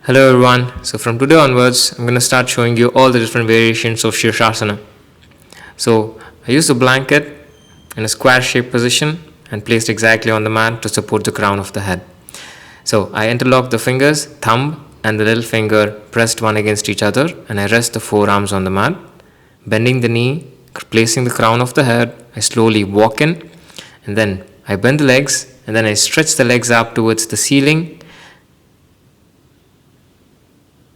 Hello everyone. So from today onwards, I'm going to start showing you all the different variations of Shirshasana. So I used a blanket in a square shaped position and placed exactly on the mat to support the crown of the head. So I interlock the fingers, thumb and the little finger pressed one against each other, and I rest the forearms on the mat. Bending the knee, placing the crown of the head, I slowly walk in, and then I bend the legs, and then I stretch the legs up towards the ceiling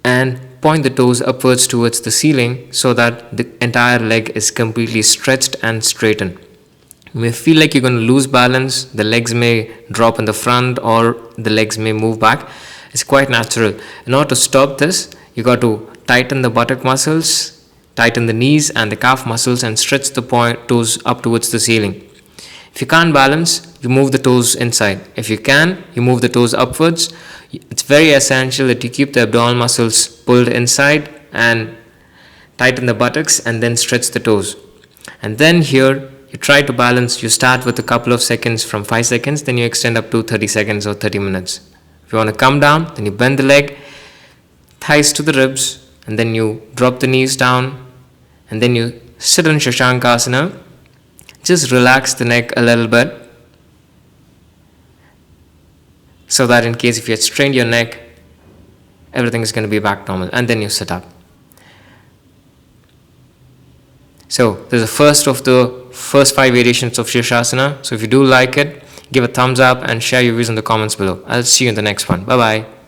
and point the toes upwards towards the ceiling so that the entire leg is completely stretched and straightened. You may feel like you're going to lose balance, the legs may drop in the front or the legs may move back. It's quite natural. In order to stop this, you got to tighten the buttock muscles, tighten the knees and the calf muscles, and stretch the toes up towards the ceiling. If you can't balance, you move the toes inside. If you can, you move the toes upwards. It's very essential that you keep the abdominal muscles pulled inside and tighten the buttocks and then stretch the toes. And then here, you try to balance. You start with a couple of seconds from 5 seconds, then you extend up to 30 seconds or 30 minutes. If you want to come down, then you bend the leg, thighs to the ribs, and then you drop the knees down, and then you sit in Shashankasana. Just relax the neck a little bit so that in case if you had strained your neck, everything is going to be back normal, and then you sit up. So this is the first of the first 5 variations of Shirshasana. So if you do like it, give a thumbs up and share your views in the comments below. I'll see you in the next one. Bye bye.